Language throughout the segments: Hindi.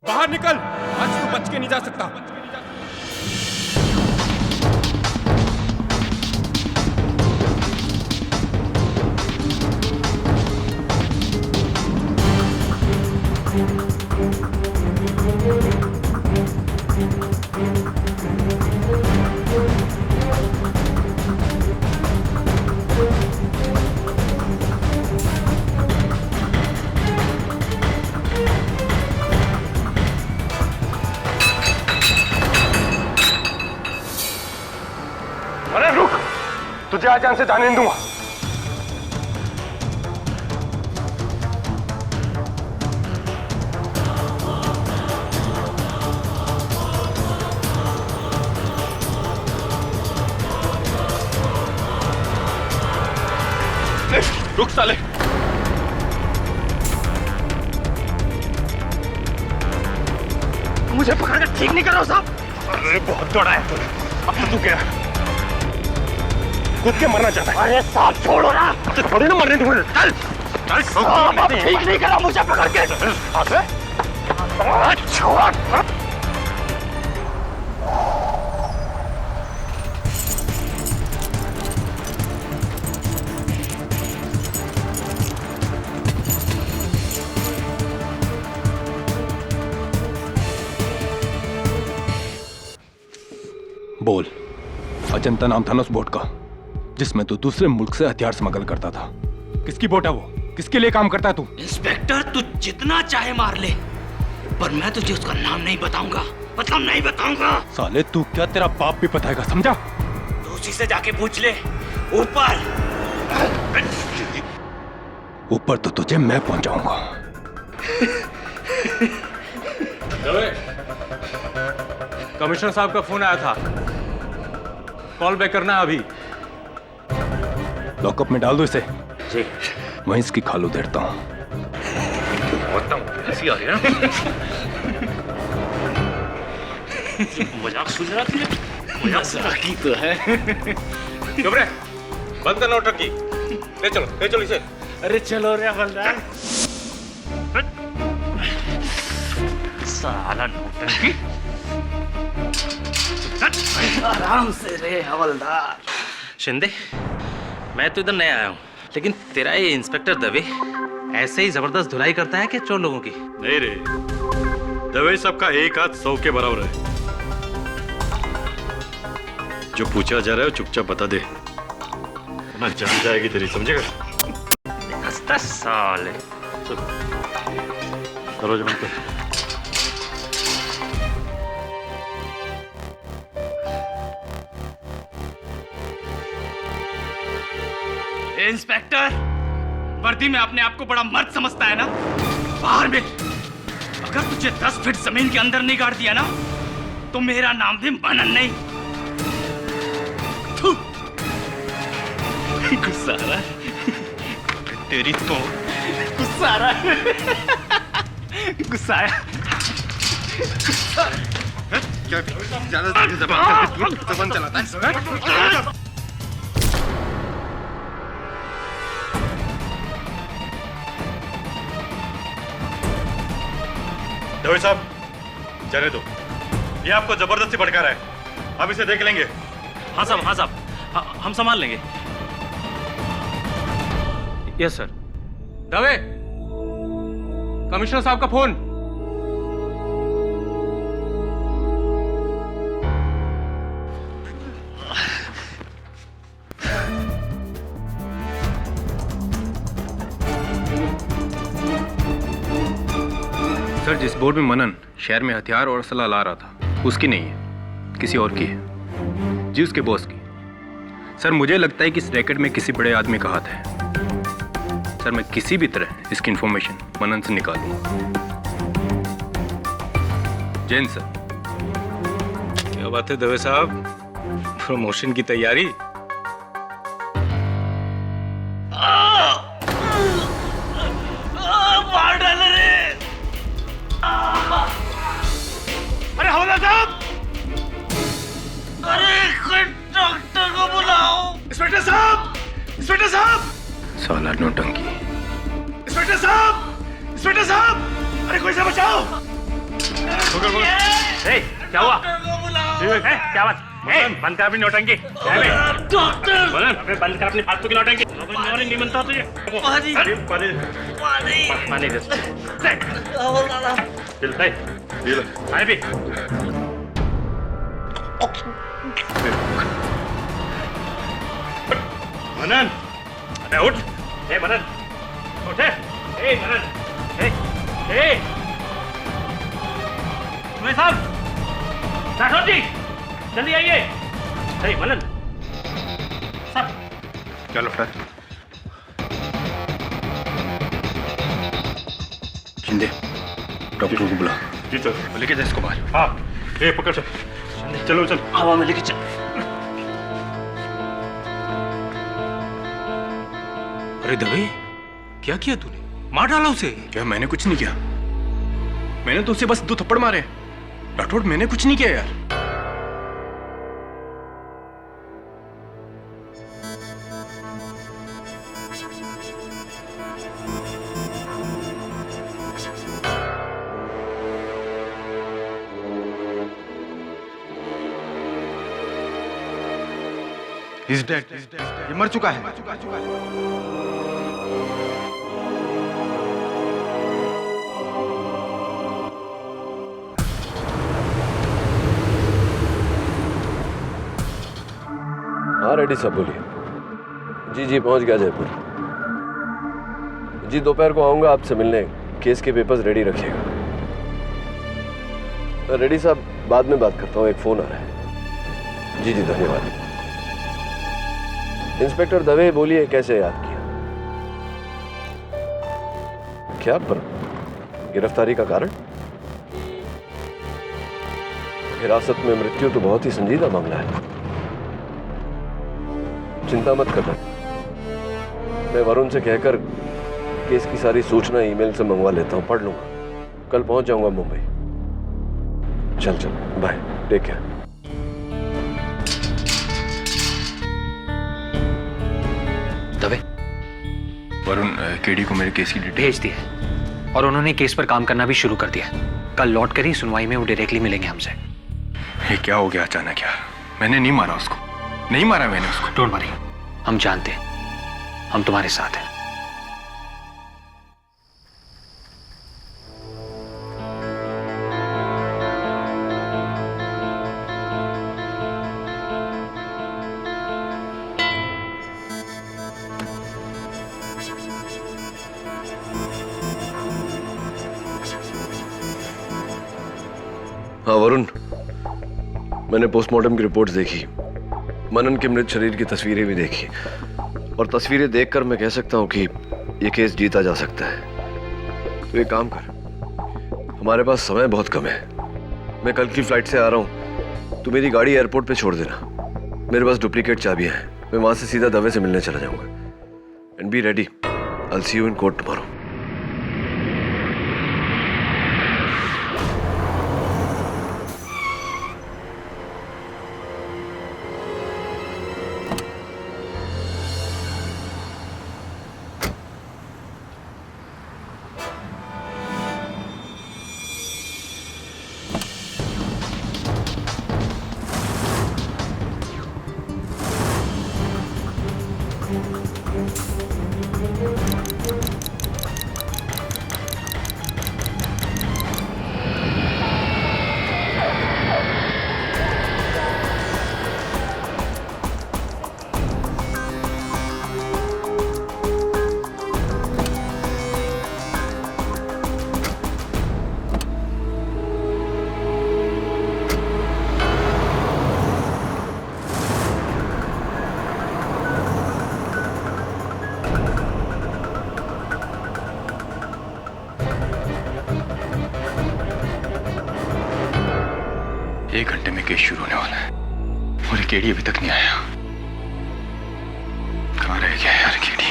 बाहर निकल, आज तू बच के नहीं जा सकता। अरे रुक, तुझे आज यहाँ से जाने नहीं दूंगा। रुक साले। मुझे पकड़कर ठीक नहीं कर रहा साहब। अरे बहुत दौड़ा है तूने, अब तो तू क्या कूद के मरना चाहता है? अरे साहब छोड़ो ना, थोड़ी ना मरने दूंगा। चल चल साहब, अब ठीक नहीं करा मुझे पकड़ के। छोड़। बोल, अजंता नाम था ना उस बोट का जिसमें तू दूसरे मुल्क से हथियार स्मगल करता था। किसकी बोट है वो? किसके लिए काम करता है तू? इंस्पेक्टर, तू जितना चाहे मार ले, पर मैं तुझे उसका नाम नहीं बताऊंगा। मतलब नहीं बताऊंगा। साले तू क्या, तेरा बाप भी बताएगा, समझा? तू उसी से जाके पूछ ले। ऊपर ऊपर तो तुझे मैं पहुंचाऊंगा। कमिश्नर साहब का फोन आया था, कॉल बैक करना अभी। लॉकअप में डाल दो इसे। जी। वहीं इसकी खाल उधेड़ता हूँ। हंसी आ रही है ना? मजाक सुन रहा थी? मजाक की तो है। चुप रहे, बंद कर नौटंकी। ले चलो इसे। अरे चलो रे हवलदार। साला नौटंकी। आराम से रे हवलदार। शिंदे, मैं तो इधर नया आया हूँ, लेकिन तेरा ये इंस्पेक्टर दवे ऐसे ही जबरदस्त धुलाई करता है कि चोर लोगों की? नहीं रे, दवे सबका एक हाथ 100 के बराबर है। जो पूछा जा रहा है चुपचाप बता दे, ना जान जाएगी तेरी, समझेगा? हंसता साले। दरवाजा बंद कर। इंस्पेक्टर, वर्दी में अपने आप को बड़ा मर्द समझता है ना? बाहर मिल। अगर तुझे 10 फीट जमीन के अंदर नहीं गाड़ दिया ना, तो मेरा नाम भी मनन नहीं। गुस्सा आ रहा है? तेरी तो गुस्सा आ रहा है। गुस्सा आया? क्या ज्यादा जबान चलाता है? दवे साहब, जाने दो, ये आपको जबरदस्ती भड़का रहा है। अब इसे देख लेंगे। हाँ साहब, हम संभाल लेंगे। Yes sir. दवे, कमिश्नर साहब का फोन। सर, जिस बोट में मनन शहर में हथियार और असला ला रहा था, उसकी नहीं है, किसी और की है। जी, उसके बॉस की। सर, मुझे लगता है कि इस रैकेट में किसी बड़े आदमी का हाथ है। सर, मैं किसी भी तरह इसकी इंफॉर्मेशन मनन से निकालूंगा। जैन सर। क्या बात है दवे साहब, प्रमोशन की तैयारी? मार डाले रे। अरे हवलदार साहब, अरे कोई डॉक्टर को बुलाओ। इंस्पेक्टर साहब, इंस्पेक्टर साहब। साला नौटंकी। इंस्पेक्टर साहब, इंस्पेक्टर साहब, अरे कोई से बचाओ। क्या हुआ? क्या बात? बंद कर अपनी नौटंकी। बंद कर अपनी फालतू की नौटंकी। नहीं बनता तुझे। पानी दे। पानी पी। मनन, अबे उठ। मनन, उठे। मनन, तुम्हें साहब, राठौर जी, जल्दी आइए। मनन, सब। चलो फिर। शिंदे, डॉक्टर को बुला। जी सर। लेके जा इसको बाहर। हाँ, ये पकड़ चल। चलो चल। हवा में लेके चल। अरे दवे, क्या किया तूने? मार डाला उसे। क्या मैंने कुछ नहीं किया। मैंने तो उसे बस 2 थप्पड़ मारे। राठौड़, मैंने कुछ नहीं किया यार। He's dead. ये मर चुका है। हाँ रेड्डी साहब बोलिए। जी पहुंच गया जयपुर। जी दोपहर को आऊंगा आपसे मिलने। केस के पेपर्स रेडी रखिएगा। रेड्डी साहब बाद में बात करता हूँ, एक फोन आ रहा है। जी धन्यवाद। इंस्पेक्टर दवे बोलिए, कैसे याद किया? क्या पर गिरफ्तारी का कारण? हिरासत में मृत्यु तो बहुत ही संजीदा मामला है। चिंता मत करना, मैं वरुण से कहकर केस की सारी सूचना ईमेल से मंगवा लेता हूं, पढ़ लूंगा। कल पहुंच जाऊंगा मुंबई। चल bye, take care. Dave, Varun, KD को मेरे केस की डिटेल भेज दिए और उन्होंने केस पर काम करना भी शुरू कर दिया। कल लौट कर ही सुनवाई में वो डायरेक्टली मिलेंगे हमसे। ये क्या हो गया अचानक यार? मैंने नहीं मारा उसको। नहीं मारा मैंने उसको। डोंट वरी, हम जानते हैं, हम तुम्हारे साथ हैं। हाँ वरुण, मैंने पोस्टमार्टम की रिपोर्ट्स देखी, मनन के मृत शरीर की तस्वीरें भी देखी, और तस्वीरें देखकर मैं कह सकता हूँ कि ये केस जीता जा सकता है। तो एक काम कर, हमारे पास समय बहुत कम है। मैं कल की फ्लाइट से आ रहा हूँ, तो मेरी गाड़ी एयरपोर्ट पे छोड़ देना। मेरे पास डुप्लीकेट चाबियां हैं, मैं वहां से सीधा दवे से मिलने चला जाऊंगा। And be ready, I will see you in court tomorrow. एक घंटे में केस शुरू होने वाला है और ये केडी अभी तक नहीं आया। कहाँ रह गया यार KD?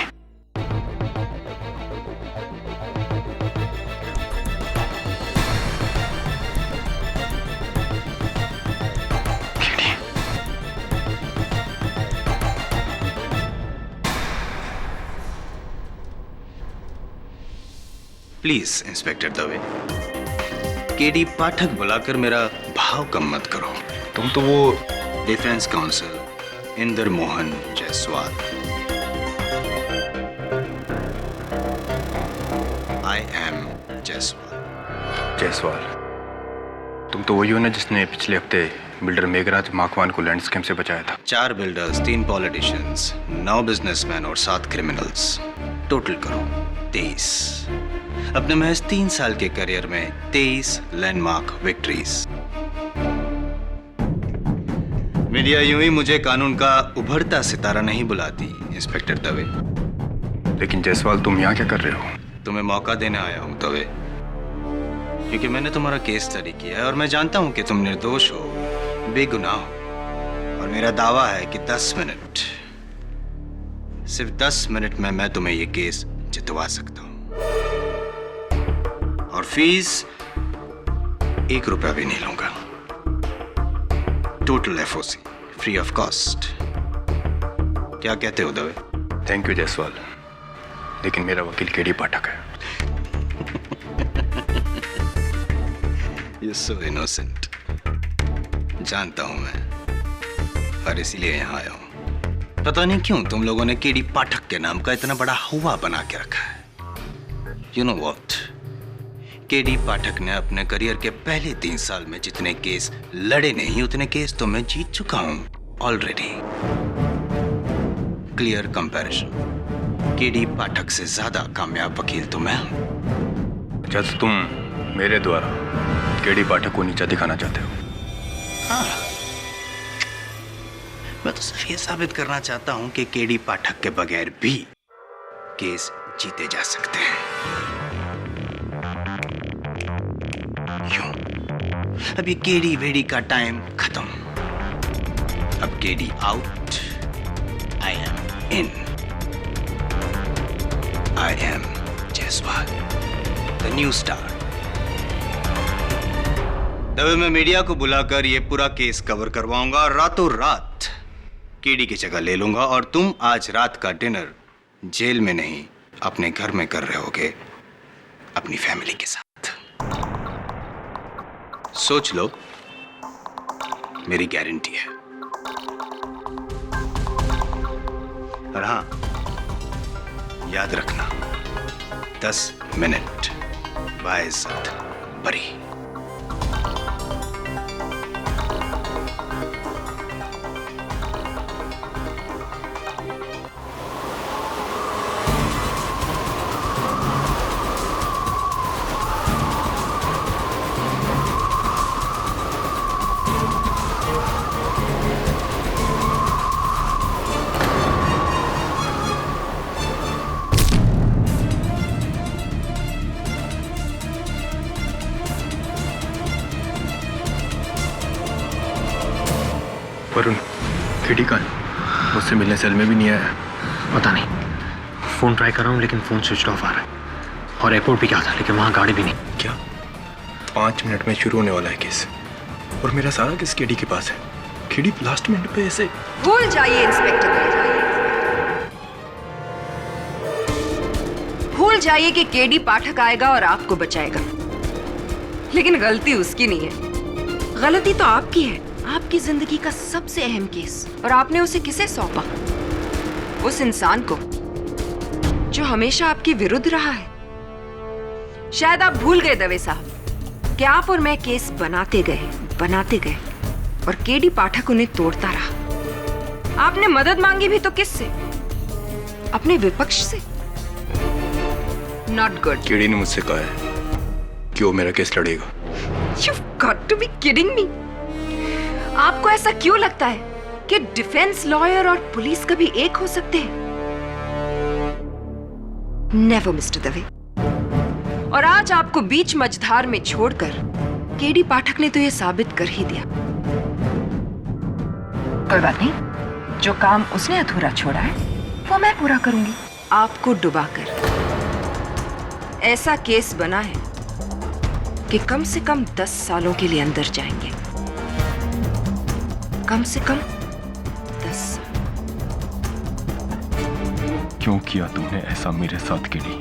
Please inspector Dave, KD Pathak बुलाकर मेरा भाव कम मत करो। तुम तो वो defence counsel Inder Mohan Jaiswal. I am Jaiswal. Jaiswal, तुम तो वही हो ना जिसने पिछले हफ्ते बिल्डर मेघराज माकवान को लैंड स्कैम से बचाया था। 4 बिल्डर्स, 3 पॉलिटिशियंस, 9 बिजनेसमैन और 7 क्रिमिनल्स, टोटल करो 23। अपने महज 3 साल के करियर में 23 लैंडमार्क विक्ट्रीज। मीडिया यूं ही मुझे कानून का उभरता सितारा नहीं बुलाती इंस्पेक्टर दवे। लेकिन जायसवाल, तुम यहाँ क्या कर रहे हो? तुम्हें मौका देने आया हूं दवे, क्योंकि मैंने तुम्हारा केस स्टडी किया है और मैं जानता हूं कि तुम निर्दोष हो, बेगुनाह हो। और मेरा दावा है कि 10 मिनट, सिर्फ 10 मिनट में मैं तुम्हें ये केस जितवा सकता हूं। और फीस 1 रुपया भी नहीं लूंगा। Total FOC free of cost. क्या कहते हो दवे? थैंक यू जायसवाल, लेकिन मेरा वकील केडी पाठक है। You're so innocent। जानता हूं मैं, और इसीलिए यहां आया हूं। पता नहीं क्यों तुम लोगों ने केडी पाठक के नाम का इतना बड़ा हुआ बना के रखा है। You know what? केडी पाठक ने अपने करियर के पहले 3 साल में जितने केस लड़े नहीं, उतने केस तो मैं जीत चुका हूं ऑलरेडी। Clear comparison. केडी पाठक से ज्यादा कामयाब वकील तो मैं हूं। अच्छा, तो तुम मेरे द्वारा केडी पाठक को नीचा दिखाना चाहते हो? हाँ, मैं तो सिर्फ ये साबित करना चाहता हूं कि केडी पाठक के बगैर भी केस जीते जा सकते हैं। क्यों? अब ये केडी वेडी का टाइम खत्म। अब KD out, I am in. I am Jaiswal, the new star. तभी मैं मीडिया को बुलाकर ये पूरा केस कवर करवाऊंगा और रातों रात केडी की जगह ले लूंगा। और तुम आज रात का डिनर जेल में नहीं, अपने घर में कर रहे होगे अपनी फैमिली के साथ। सोच लो, मेरी गारंटी है। और हाँ, याद रखना, 10 मिनट बाइज्जत बरी। वरुण, केडी कहाँ है? मुझसे मिलने सेल में भी नहीं आया। पता नहीं, फोन ट्राई कर रहा हूँ लेकिन फोन स्विच ऑफ आ रहा है। और एयरपोर्ट भी क्या था, लेकिन वहाँ गाड़ी भी नहीं। क्या? 5 मिनट में शुरू होने वाला है केस, और मेरा सारा केस केडी के पास है। केडी लास्ट मिनट पे ऐसे। भूल जाइए इंस्पेक्टर, भूल जाइए कि केडी पाठक आएगा और आपको बचाएगा। लेकिन गलती उसकी नहीं है, गलती तो आपकी है। आपकी जिंदगी का सबसे अहम केस, और आपने उसे किसे सौंपा? उस इंसान को जो हमेशा आपके विरुद्ध रहा है। शायद आप भूल गए दवे साहब कि आप और मैं केस बनाते गए और केडी पाठक उन्हें तोड़ता रहा। आपने मदद मांगी भी तो किससे? अपने विपक्ष से। Not good. केडी ने मुझसे कहा है कि वो मेरा केस लड़ेगा। You've got to be kidding me। आपको ऐसा क्यों लगता है कि डिफेंस लॉयर और पुलिस कभी एक हो सकते हैं? Never mister Dave. और आज आपको बीच मझधार में छोड़कर केडी पाठक ने तो यह साबित कर ही दिया। कोई बात नहीं, जो काम उसने अधूरा छोड़ा है वो मैं पूरा करूंगी। आपको डुबाकर ऐसा केस बना है कि कम से कम 10 सालों के लिए अंदर जाएंगे। कम से कम 10 साल। क्यों किया तुमने ऐसा मेरे साथ केडी?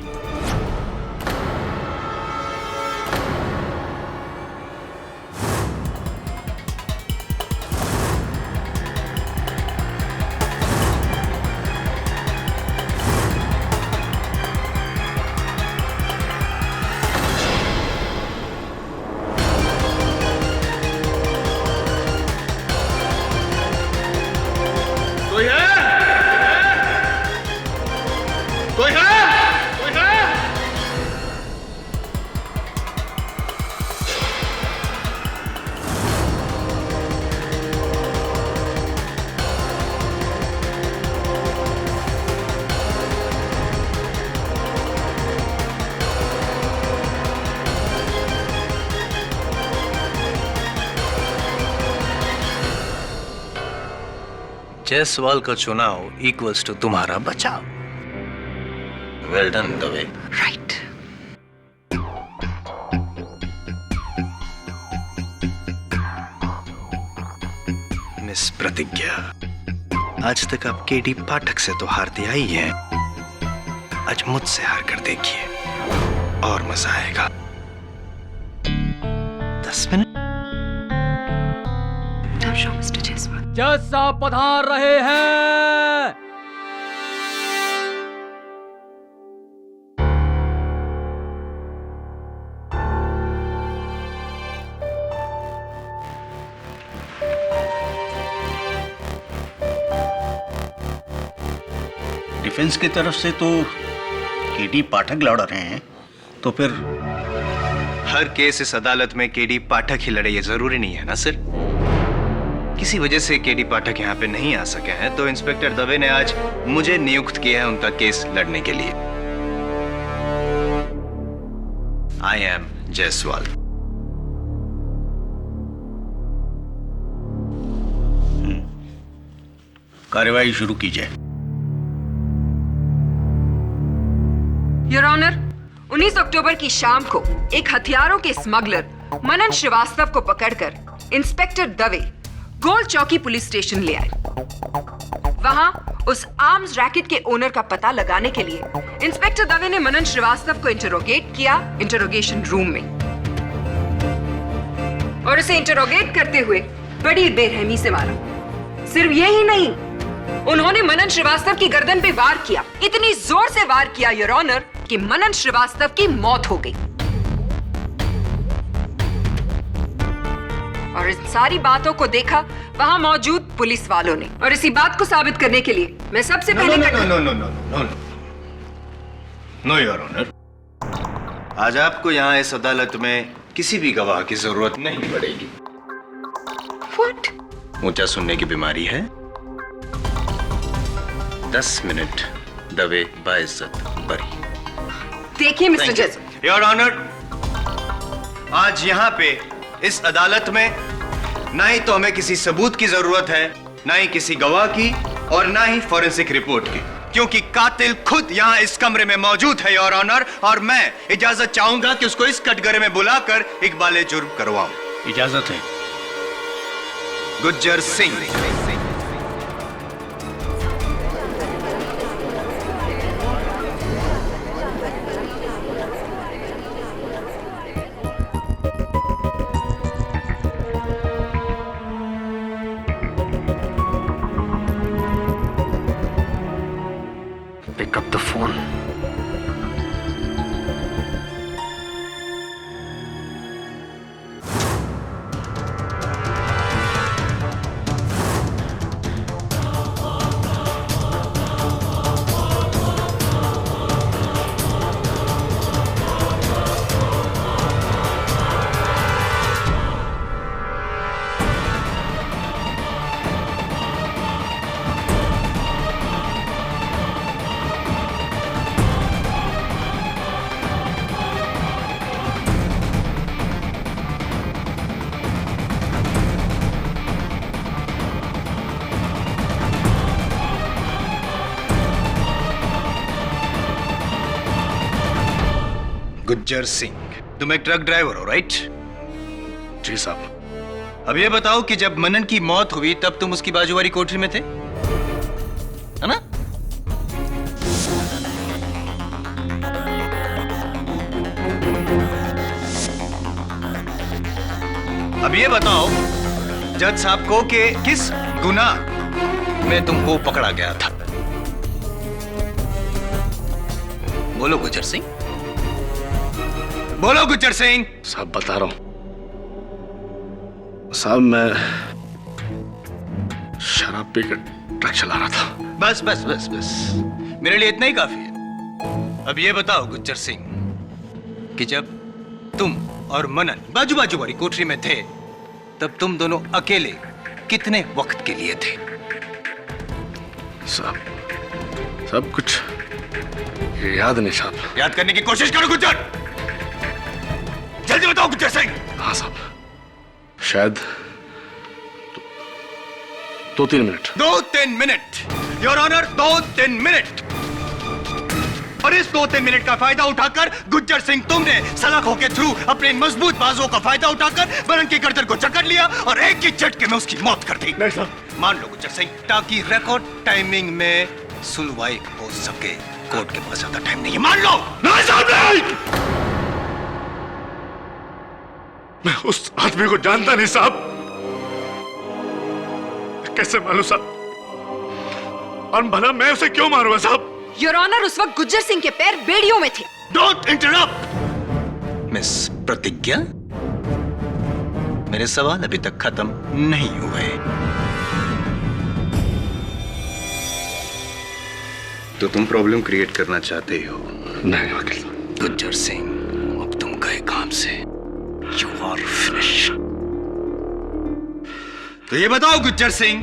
जायसवाल का चुनाव इक्वल्स टू तुम्हारा बचाव। Well done Dave. Right. Miss प्रतिज्ञा, आज तक आप केडी पाठक से तो हारती आई हैं, आज मुझसे हार कर देखिए और मजा आएगा। 10 मिनट। मिस्टर जायसवाल। जज साहब पधार रहे हैं। डिफेंस की तरफ से तो केडी पाठक लड़ रहे हैं, तो फिर हर केस इस अदालत में केडी पाठक ही लड़े, ये जरूरी नहीं है ना सर। किसी वजह से केडी पाठक यहाँ पे नहीं आ सके हैं, तो इंस्पेक्टर दवे ने आज मुझे नियुक्त किया है उनका केस लड़ने के लिए। आई एम जायसवाल। कार्यवाही शुरू कीजिए। योर ऑनर, 19 अक्टूबर की शाम को एक हथियारों के स्मगलर मनन श्रीवास्तव को पकड़कर इंस्पेक्टर दवे गोल चौकी पुलिस स्टेशन ले आए। वहां उस आर्म्स रैकेट के ओनर का पता लगाने के लिए इंस्पेक्टर दवे ने मनन श्रीवास्तव को इंटरोगेट किया इंटरोगेशन रूम में, और उसे इंटरोगेट करते हुए बड़ी बेरहमी से मारा। सिर्फ यही नहीं, उन्होंने मनन श्रीवास्तव की गर्दन पे वार किया, इतनी जोर से वार किया योर ऑनर कि मनन श्रीवास्तव की मौत हो गई। और इन सारी बातों को देखा वहां मौजूद पुलिस वालों ने, और इसी बात को साबित करने के लिए मैं सबसे पहले नो योर ऑनर, आज आपको यहाँ इस अदालत में किसी भी गवाह की जरूरत नहीं पड़ेगी। What? ऊंचा सुनने की बीमारी है। 10 मिनट दवे बाइज्जत बरी। देखिए मिस्टर जायसवाल। योर ऑनर, आज यहाँ पे इस अदालत में ना ही तो हमें किसी सबूत की जरूरत है, ना ही किसी गवाह की, और ना ही फॉरेंसिक रिपोर्ट की, क्योंकि कातिल खुद यहाँ इस कमरे में मौजूद है योर ऑनर, और मैं इजाजत चाहूंगा कि उसको इस कटघरे में बुलाकर इकबाले जुर्म करवाऊं। इजाजत है। Gujjar Singh. Pick up the phone. Gujjar Singh, तुम एक ट्रक ड्राइवर हो, राइट? जी साहब। अब ये बताओ कि जब मनन की मौत हुई तब तुम उसकी बाजू वाली कोठरी में थे, है ना? अब ये बताओ जज साहब को कि किस गुनाह में तुमको पकड़ा गया था? बोलो गुज्जर सिंह, बोलो गुज्जर सिंह। साहब बता रहा हूं साहब, मैं शराब पीकर ट्रक चला रहा था। बस बस बस बस, मेरे लिए इतना ही काफी है। अब ये बताओ गुज्जर सिंह कि जब तुम और मनन बाजू बाजू वाली कोठरी में थे तब तुम दोनों अकेले कितने वक्त के लिए थे? साहब सब कुछ याद नहीं साहब। याद करने की कोशिश करो गुज्जर, जल्दी बताओ गुज्जर सिंह। हाँ साहब, शायद 2-3 minute. 2-3 minute your honour, 2-3 minute. और इस 2-3 मिनट का फायदा उठाकर गुज्जर सिंह तुमने सलाखों के थ्रू अपने इन मजबूत बाजों का फायदा उठाकर मनन की गर्दन को जकड़ लिया और एक ही झटके में उसकी मौत कर दी। नहीं सर। मान लो गुज्जर सिंह, ताकि रिकॉर्ड टाइमिंग में सुनवाई हो सके। कोर्ट के पास ज्यादा टाइम नहीं है, मान लो। नहीं साहब नहीं। मैं उस आदमी को जानता नहीं साहब। कैसे मालूम साहब? और भला मैं उसे क्यों मारूंगा साहब? योर ऑनर, उस वक्त गुज्जर सिंह के पैर बेड़ियों में थे। डोंट इंटरप्ट मिस प्रतिज्ञा। मेरे सवाल अभी तक खत्म नहीं हुए। तो तुम प्रॉब्लम क्रिएट करना चाहते हो? नहीं वकील। गुज्जर सिंह, अब तुम गए काम से। You are finish. तो ये बताओ गुज्जर सिंह,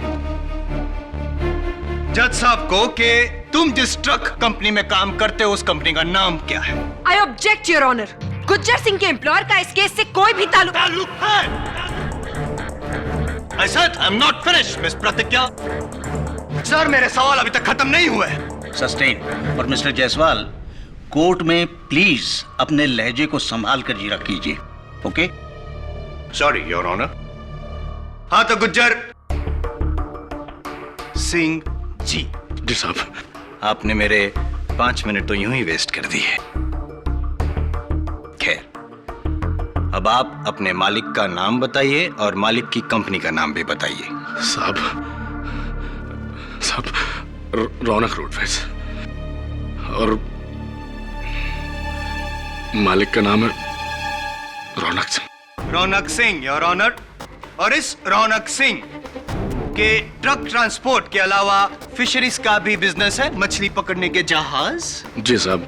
जज साहब को कि तुम जिस ट्रक कंपनी में काम करते हो उस कंपनी का नाम क्या है? I object your honour. Gujjar Singh के एम्प्लॉयर का इस केस से कोई भी ताल्लुक है। I said I'm not finished, miss Pratigya. Sir, मेरे सवाल अभी तक खत्म नहीं हुए। सस्टेन। और मिस्टर जायसवाल, कोर्ट में प्लीज अपने लहजे को संभाल कर जीरा कीजिए। ओके? Sorry your honour. हाँ तो गुज्जर सिंह जी। जी साहब। आपने मेरे 5 मिनट तो यूं ही वेस्ट कर दिए। खैर, अब आप अपने मालिक का नाम बताइए और मालिक की कंपनी का नाम भी बताइए। साहब रौनक रोडवेज और मालिक का नाम है रौनक सिंह। रौनक सिंह योर ऑनर। और इस रौनक सिंह के ट्रक ट्रांसपोर्ट के अलावा फिशरीज का भी बिजनेस है, मछली पकड़ने के जहाज। जी साहब,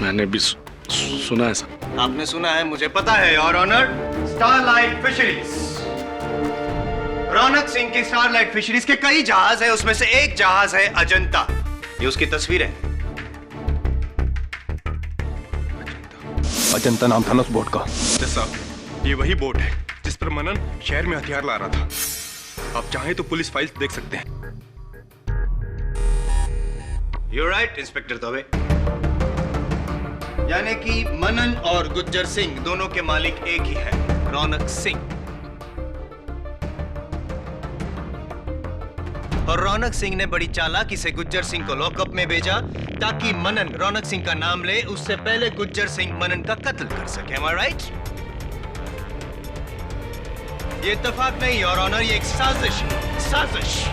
मैंने भी सुना है साहब। आपने सुना है, मुझे पता है your honour. Starlight Fisheries. Raunak Singh की स्टारलाइट फिशरीज के कई जहाज है, उसमें से एक जहाज है अजंता। ये उसकी तस्वीर है। अजंता नाम था ना उस बोट का। साहब, ये वही बोट है जिस पर मनन शहर में हथियार ला रहा था। आप चाहें तो पुलिस फाइल्स देख सकते हैं। You're right, inspector Dave. यानी कि मनन और गुज्जर सिंह दोनों के मालिक एक ही है, रौनक सिंह। और रौनक सिंह ने बड़ी चालाकी से गुज्जर सिंह को लॉकअप में भेजा ताकि मनन रौनक सिंह का नाम ले, उससे पहले गुज्जर सिंह मनन का कत्ल कर सके। Am I right? ये इत्तेफाक नहीं योर ऑनर, ये एक साजिश है, साजिश।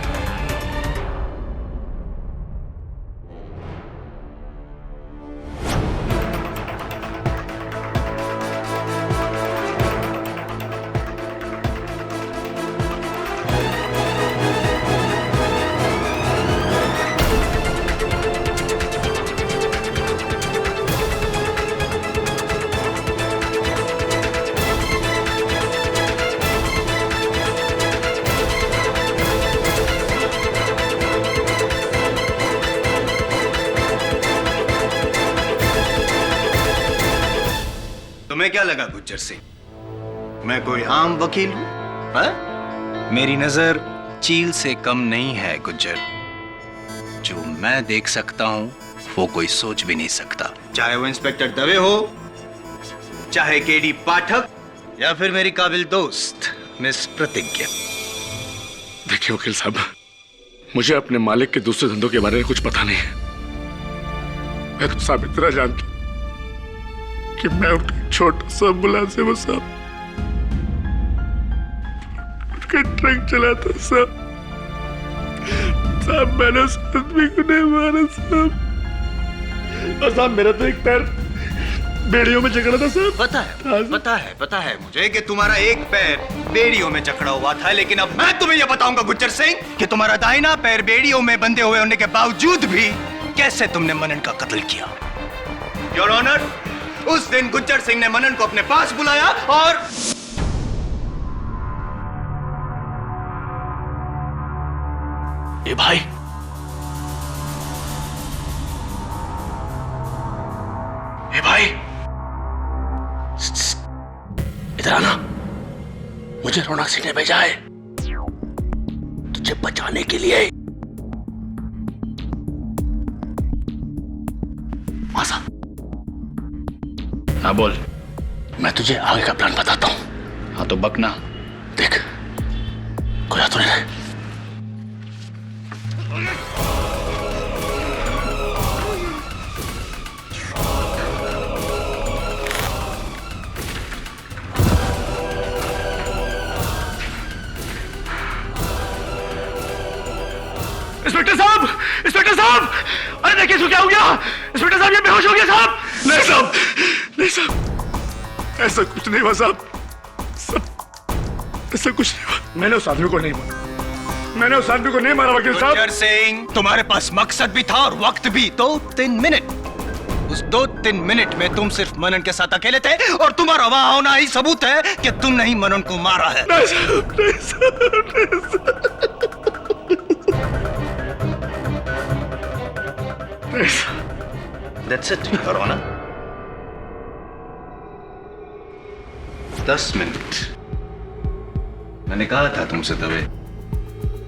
तुम्हें क्या लगा गुज्जर सिंह, मैं कोई आम वकील हूं? हाँ? मेरी नजर चील से कम नहीं है गुज्जर। जो मैं देख सकता हूं वो कोई सोच भी नहीं सकता, चाहे वो इंस्पेक्टर दवे हो, चाहे केडी पाठक, या फिर मेरी काबिल दोस्त मिस प्रतिज्ञा। देखिए वकील साहब, मुझे अपने मालिक के दूसरे धंधों के बारे में कुछ पता नहीं है। मैं तो साहब इतना जानता कि मैं उनका छोटा सा मुलाजिम साहब, उनका ट्रक चलाता साहब। साहब मैंने उस आदमी को नहीं मारा साहब। और साहब मेरा तो एक पैर बेड़ियों में जकड़ा था साहब। पता है मुझे कि तुम्हारा एक पैर बेड़ियों में जकड़ा हुआ था, लेकिन अब मैं तुम्हें यह बताऊंगा गुज्जर सिंह कि तुम्हारा दाहिना पैर बेड़ियों में बंधे हुए होने के बावजूद भी कैसे तुमने मनन का कत्ल किया। योर ऑनर, उस दिन गुज्जर सिंह ने मनन को अपने पास बुलाया और ए भाई, ए भाई, इधर आना। मुझे रौनक सिंह ने भेजा है। मुझे बचाने के लिए। मासा, हाँ बोल। मैं तुझे आगे का प्लान बताता हूं। हाँ तो बकना। देख, कोई हाथ तो नहीं रहे। इंस्पेक्टर साहब! इंस्पेक्टर साहब! अरे देखिए इसको क्या हो गया? इंस्पेक्टर साहब, ये बेहोश हो गया साहब! नहीं साहब, नहीं साहब, ऐसा कुछ नहीं हुआ साहब। ऐसा कुछ नहीं हुआ। मैंने उस आदमी को नहीं मारा। मैंने उस आदमी को नहीं मारा वकील साहब। गुज्जर सिंह, तुम्हारे पास मकसद भी था और वक्त भी। 2-3 मिनट। उस 2-3 मिनट में तुम सिर्फ मनन के साथ अकेले थे और तुम्हारा वहां होना ही सबूत है कि तुमने ही मनन को मारा है। नहीं साहब, नहीं साहब, नहीं साहब। That's it, Your Honor. 10 minute. मैंने कहा था तुमसे तभी।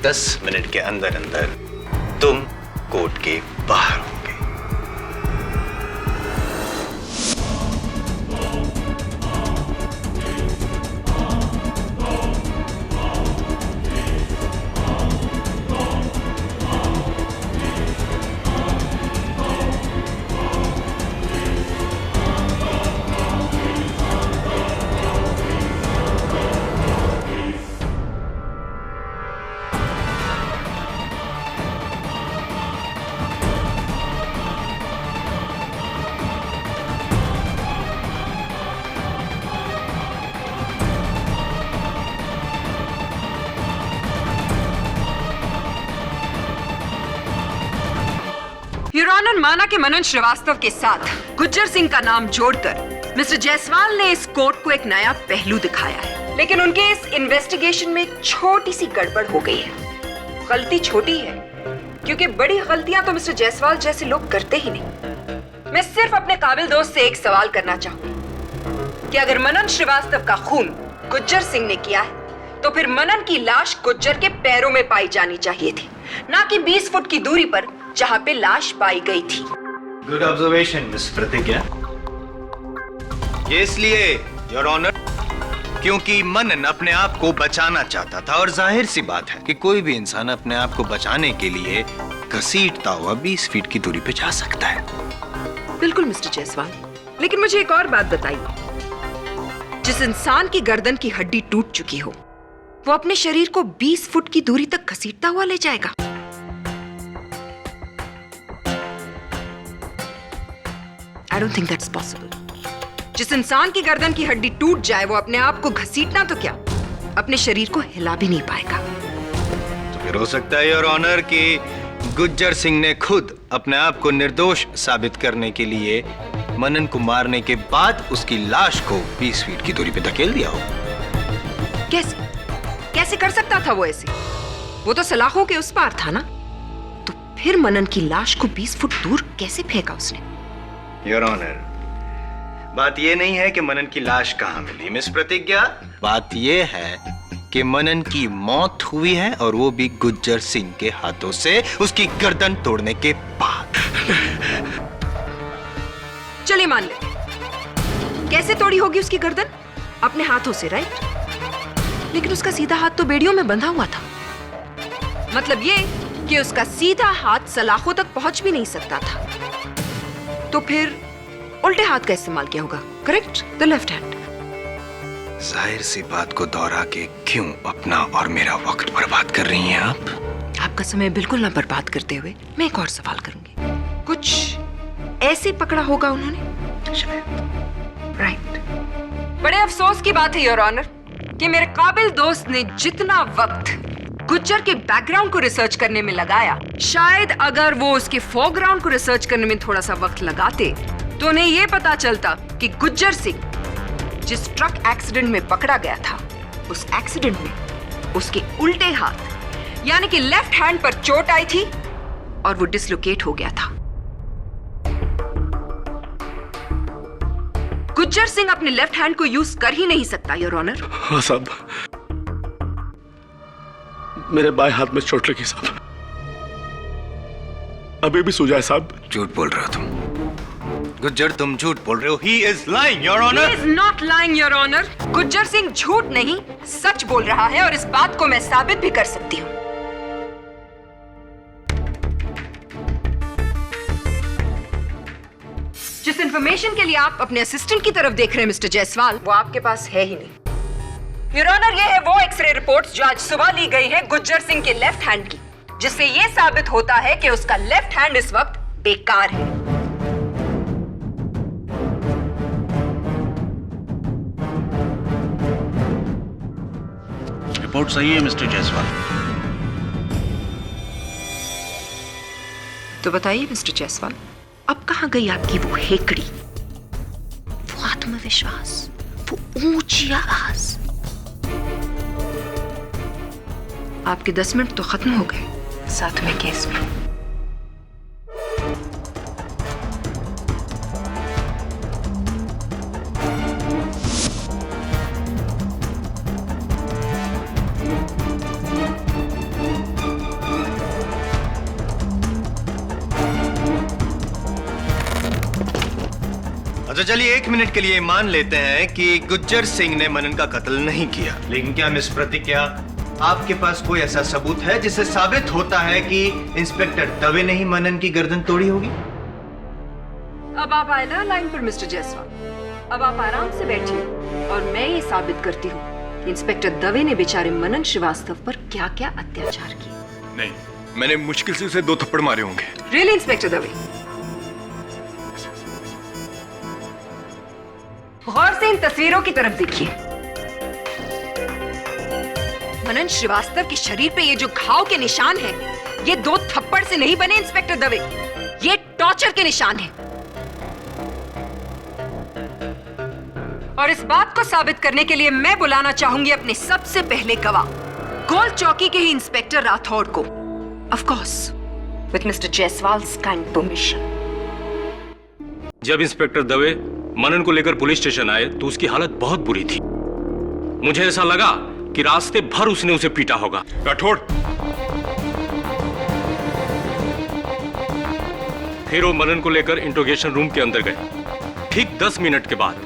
10 मिनट के अंदर अंदर तुम कोर्ट के बाहर होगे। योर ऑनर, माना कि मनन श्रीवास्तव के साथ गुज्जर सिंह का नाम जोड़कर मिस्टर जायसवाल ने इस कोर्ट को एक नया पहलू दिखाया है, लेकिन उनके इस इन्वेस्टिगेशन में एक छोटी सी गड़बड़ हो गई है। गलती छोटी है क्योंकि बड़ी गलतियां तो मिस्टर जायसवाल जैसे लोग करते ही नहीं। मैं सिर्फ अपने काबिल दोस्त से एक सवाल करना चाहूंगी कि अगर मनन श्रीवास्तव का खून गुज्जर सिंह ने किया है तो फिर मनन की लाश गुज्जर के पैरों में पाई जानी चाहिए थी, ना कि 20 फुट की दूरी पर जहां पे लाश पाई गई थी। गुड ऑब्जर्वेशन मिस प्रतिज्ञा। ये इसलिए योर ऑनर क्योंकि मनन अपने आप को बचाना चाहता था और जाहिर सी बात है कि कोई भी इंसान अपने आप को बचाने के लिए घसीटता हुआ 20 फीट की दूरी पे जा सकता है। बिल्कुल मिस्टर जायसवाल, लेकिन मुझे एक और बात बताइए, जिस इंसान की गर्दन की हड्डी टूट चुकी हो वो अपने शरीर को 20 फुट की दूरी तक घसीटता हुआ ले जाएगा? I don't think that's possible. जिस इंसान की गर्दन की हड्डी टूट जाए वो अपने आप को घसीटना तो क्या, अपने शरीर को हिला भी नहीं पाएगा। तो फिर हो सकता है योर ऑनर कि गुज्जर सिंह ने खुद अपने आप को निर्दोष साबित करने के लिए मनन को मारने के बाद उसकी लाश को 20 फीट की दूरी पे धकेल दिया हो। कैसे कैसे कर सकता था वो ऐसे? वो तो सलाखों के उस पार था ना। तो फिर मनन की लाश को 20 फुट दूर कैसे फेंका उसने? योर ऑनर, बात यह नहीं है कि मनन की लाश कहां मिली मिस प्रतिज्ञा, बात यह है कि मनन की मौत हुई है और वो भी गुज्जर सिंह के हाथों से, उसकी गर्दन तोड़ने के बाद। चलिए मान ले, कैसे तोड़ी होगी उसकी गर्दन? अपने हाथों से, राइट? लेकिन उसका सीधा हाथ तो बेड़ियों में बंधा हुआ था। मतलब ये कि उसका सीधा हाथ सलाखों तक पहुंच भी नहीं सकता था। तो फिर उल्टे हाथ का इस्तेमाल किया होगा, करेक्ट? The left hand. जाहिर सी बात को दोहरा के क्यों अपना और मेरा वक्त बर्बाद कर रही हैं आप? आपका समय बिल्कुल ना बर्बाद करते हुए मैं एक और सवाल करूंगी। कुछ ऐसे पकड़ा होगा उन्होंने, राइट? बड़े अफसोस की बात है योर ऑनर कि मेरे काबिल दोस्त ने जितना वक्त गुज्जर के बैकग्राउंड को रिसर्च करने में लगाया, शायद अगर वो उसके फोरग्राउंड को रिसर्च करने में थोड़ा सा वक्त लगाते तो उन्हें यह पता चलता कि गुज्जर सिंह जिस ट्रक एक्सीडेंट में पकड़ा गया था, उस एक्सीडेंट में उसके उल्टे हाथ यानी कि लेफ्ट हैंड पर चोट आई थी और वो डिसलोकेट हो गया था। गुज्जर सिंह अपने लेफ्ट हैंड को यूज कर ही नहीं सकता योर ऑनर। हाँ साहब, मेरे बाएं हाथ में चोट लगी साहब, अभी भी सूजा है साहब। झूठ बोल रहे हो तुम गुज्जर, तुम झूठ बोल रहे हो। He is lying, Your Honor. He is not lying, Your Honor. Gujjar Singh झूठ नहीं सच बोल रहा है और इस बात को मैं साबित भी कर सकती हूँ। जिस इंफॉर्मेशन के लिए आप अपने असिस्टेंट की तरफ देख रहे हैं मिस्टर जायसवाल, वो आपके पास है ही नहीं। योर ऑनर, ये है वो एक्सरे रिपोर्ट्स जो आज सुबह ली गई है गुज्जर सिंह के लेफ्ट हैंड की, जिससे ये साबित होता है कि उसका लेफ्ट हैंड इस वक्त बेकार है। रिपोर्ट सही है मिस्टर जायसवाल। तो बताइए मिस्टर जायसवाल, अब कहां गई आपकी वो हेकड़ी, वो आत्मविश्वास, वो ऊंची आवाज? आपके 10 मिनट तो खत्म हो गए, साथ में केस में। अच्छा चलिए 1 मिनट के लिए मान लेते हैं कि गुज्जर सिंह ने मनन का कत्ल नहीं किया, लेकिन क्या मिस प्रतिज्ञा आपके पास कोई ऐसा सबूत है जिससे साबित होता है कि इंस्पेक्टर दवे ने ही मनन की गर्दन तोड़ी होगी? अब आप आए ना लाइन पर मिस्टर जायसवाल, अब आप आराम से बैठिए और मैं ये साबित करती हूँ कि इंस्पेक्टर दवे ने बेचारे मनन श्रीवास्तव पर क्या क्या अत्याचार किए। नहीं, मैंने मुश्किल से उसे 2 थप्पड़ मारे होंगे। Really inspector Dave? गौर से इन तस्वीरों की तरफ देखिए। मनन श्रीवास्तव के शरीर पे ये जो घाव के निशान हैं, ये 2 थप्पड़ से नहीं बने इंस्पेक्टर दवे, ये टॉर्चर के निशान हैं। और इस बात को साबित करने के लिए मैं बुलाना चाहूंगी अपने सबसे पहले गवाह, गोल चौकी के ही इंस्पेक्टर राठौड़ को, of course with mister Jaiswal's kind permission. जब इंस्पेक्टर दवे मनन को लेकर पुलिस स्टेशन आए तो उसकी हालत बहुत बुरी थी। मुझे ऐसा लगा कि रास्ते भर उसने उसे पीटा होगा। राठौड़, फिर वो मनन को लेकर इंट्रोगेशन रूम के अंदर गए। ठीक 10 मिनट के बाद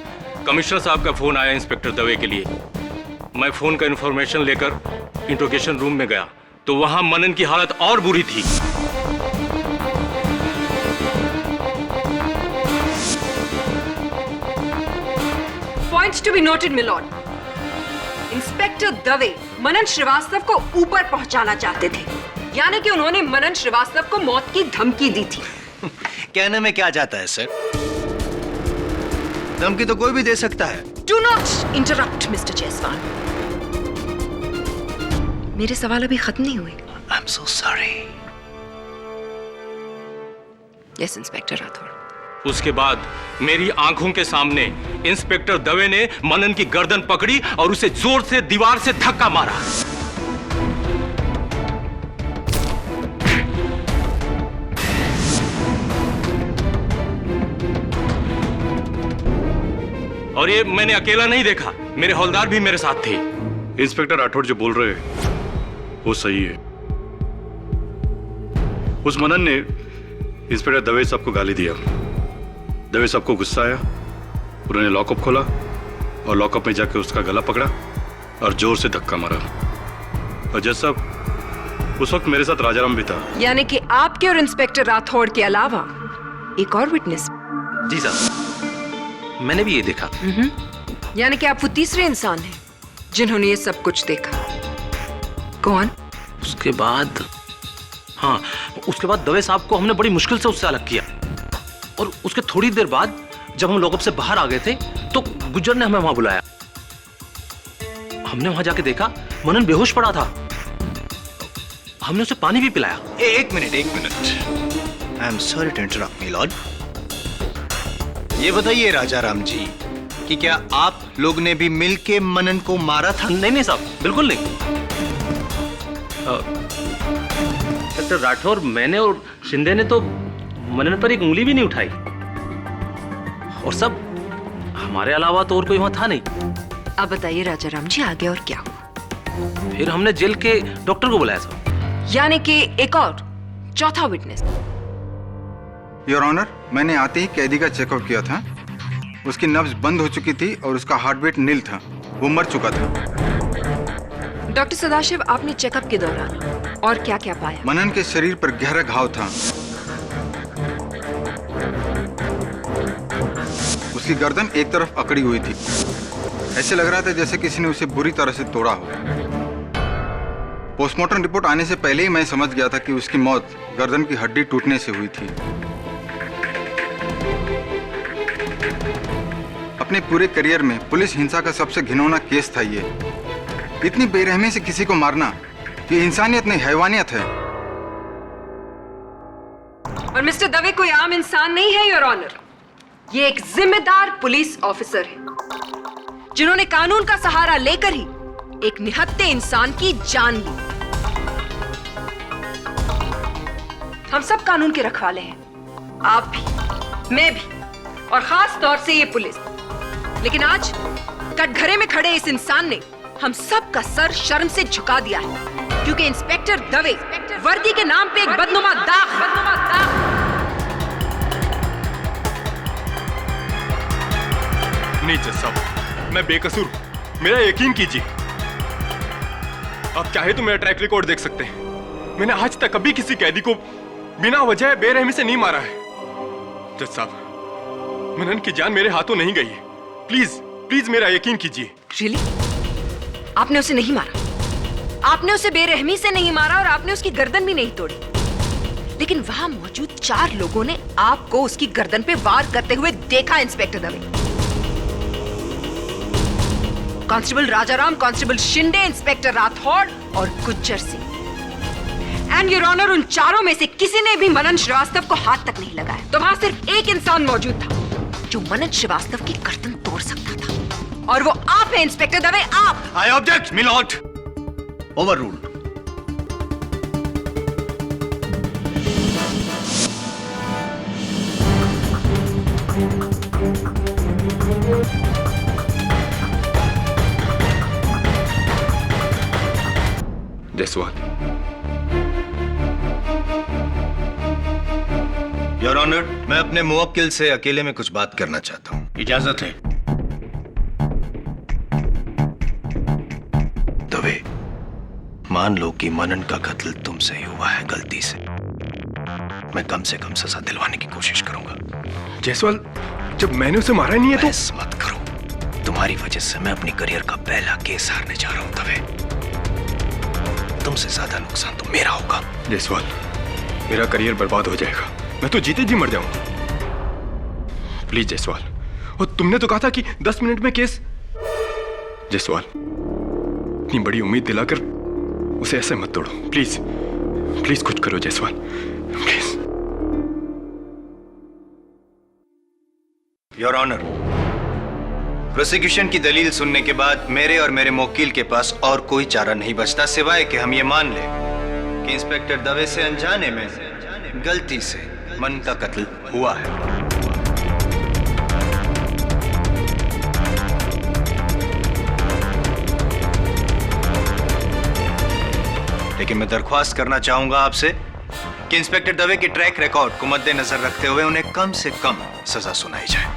कमिश्नर साहब का फोन आया इंस्पेक्टर दवे के लिए। मैं फोन का इंफॉर्मेशन लेकर इंट्रोगेशन रूम में गया तो वहां मनन की हालत और बुरी थी। Points to be noted, milord. Inspector Dave Manan Shrivastava को ऊपर पहुंचाना चाहते थे, यानी कि उन्होंने मनन श्रीवास्तव को मौत की धमकी दी थी। कहने में क्या जाता है सर, धमकी तो कोई भी दे सकता है। Do not interrupt, mister Jaiswal. मेरे सवाल अभी खत्म नहीं हुए। I'm so sorry. Yes, inspector Rathore. उसके बाद मेरी आंखों के सामने इंस्पेक्टर दवे ने मनन की गर्दन पकड़ी और उसे जोर से दीवार से धक्का मारा। और ये मैंने अकेला नहीं देखा, मेरे हौलदार भी मेरे साथ थे। इंस्पेक्टर राठौड़ जो बोल रहे हैं वो सही है। उस मनन ने इंस्पेक्टर दवे साहब को गाली दिया। दवे साहब को गुस्सा आया, उन्होंने लॉकअप खोला और लॉकअप में जाकर उसका गला पकड़ा और जोर से धक्का मारा। और जज साहब, उस वक्त मेरे साथ राजाराम भी था। यानी कि आपके और इंस्पेक्टर राठौड़ के अलावा एक और विटनेस? जी साहब, मैंने भी ये देखा। यानी कि आप वो तीसरे इंसान हैं जिन्होंने ये सब कुछ देखा। कौन? उसके बाद दवे साहब को हमने बड़ी मुश्किल से उससे अलग किया और उसके थोड़ी देर बाद जब हम लॉकअप से बाहर आ गए थे तो गुज्जर ने हमें वहां बुलाया। हमने वहां जाके देखा मनन बेहोश पड़ा था। हमने उसे पानी भी पिलाया। एक minute I am sorry to interrupt my lord. ये बताइए राजाराम जी कि क्या आप लोग ने भी मिलके मनन को मारा था? नहीं साहब, बिल्कुल नहीं। डॉक्टर राठौर, मैंने और शिंदे ने तो मनन पर एक उंगली भी नहीं उठाई और सब हमारे अलावा तो और कोई वहां था नहीं। अब बताइए राजाराम जी, आगे और क्या हुआ? फिर हमने जेल के डॉक्टर को बुलाया साहब। यानी कि एक और चौथा विटनेस। योर ऑनर, मैंने आते ही कैदी का चेकआउट किया था। उसकी नब्ज बंद हो चुकी थी और उसका हार्ट बीट नील था। वो मर चुका था। डॉक्टर सदाशिव, आपने चेकअप के दौरान और क्या क्या पाया? मनन के शरीर पर गहरा घाव था। उसकी गर्दन एक तरफ अकड़ी हुई थी। ऐसे लग रहा था जैसे किसी ने उसे बुरी तरह से तोड़ा हो। पोस्टमार्टम रिपोर्ट आने से पहले ही मैं समझ गया था कि उसकी मौत गर्दन की हड्डी टूटने से हुई थी। अपने पूरे करियर में पुलिस हिंसा का सबसे घिनौना केस था ये। इतनी बेरहमी से किसी को मारना, ये इंसानियत नहीं, हैवानियत है। और मिस्टर दवे कोई आम इंसान नहीं है योर ऑनर। ये एक जिम्मेदार पुलिस ऑफिसर है जिन्होंने कानून का सहारा लेकर ही एक निहत्थे इंसान की जान ली। हम सब कानून के रखवाले हैं, आप भी, मैं भी, और खास तौर से ये पुलिस। लेकिन आज कटघरे में खड़े इस इंसान ने हम सब का सर शर्म से झुका दिया है, क्योंकि इंस्पेक्टर दवे वर्दी के नाम पे एक बदनुमा दाग। नहीं जज साहब, मैं बेकसूर, मेरा यकीन कीजिए। आप चाहे तो मेरा ट्रैक रिकॉर्ड देख सकते हैं। मैंने आज तक कभी किसी कैदी को बिना वजह बेरहमी से नहीं मारा है। जज साहब, मनन की जान मेरे हाथों नहीं गई है। प्लीज प्लीज मेरा यकीन कीजिए। रियली? आपने उसे नहीं मारा? आपने उसे बेरहमी से नहीं मारा और आपने उसकी गर्दन भी नहीं तोड़ी। लेकिन वहां मौजूद 4 लोगों ने आपको उसकी गर्दन पे वार करते हुए देखा। Inspector Dave, constable Rajaram, constable Shinde, inspector Rathod और Gujjar Singh. And your honour, उन चारों में से किसी ने भी मनन श्रीवास्तव को हाथ तक नहीं लगाया। तो वहां सिर्फ एक इंसान मौजूद था जो मनन श्रीवास्तव की गर्दन तोड़ सकता था, और वो आप हैं इंस्पेक्टर दवे, आप। I object milord. Overruled. Jaiswal. Your honour, मैं अपने मुवक्किल से अकेले में कुछ बात करना चाहता हूं। इजाजत है। दवे, मान लो कि मनन का कत्ल तुमसे ही हुआ है गलती से। मैं कम से कम सजा दिलवाने की कोशिश करूंगा। जायसवाल, जब मैंने उसे मारा नहीं है तो। बहस मत करो। तुम्हारी वजह से मैं अपनी करियर का पहला केस हारने जा रहा हूं दवे। तुमसे ज्यादा नुकसान तो मेरा होगा। जायसवाल, मेरा करियर बर्बाद हो जाएगा। मैं तो जीते जी मर जाऊंगा। प्लीज जायसवाल, और तुमने तो कहा था कि 10 मिनट में केस। जायसवाल, इतनी बड़ी उम्मीद दिलाकर उसे ऐसे मत तोड़ो। प्लीज प्लीज कुछ करो Jaiswal, please. Your honour, prosecution की दलील सुनने के बाद मेरे और मेरे मुवक्किल के पास और कोई चारा नहीं बचता सिवाय कि हम ये मान लें कि इंस्पेक्टर दवे से अनजाने में गलती से मनन का कत्ल हुआ है। लेकिन मैं दरख्वास्त करना चाहूंगा आपसे कि इंस्पेक्टर दवे के ट्रैक रिकॉर्ड को मद्देनजर रखते हुए उन्हें कम से कम सजा सुनाई जाए।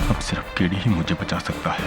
अब सिर्फ केडी ही मुझे बचा सकता है।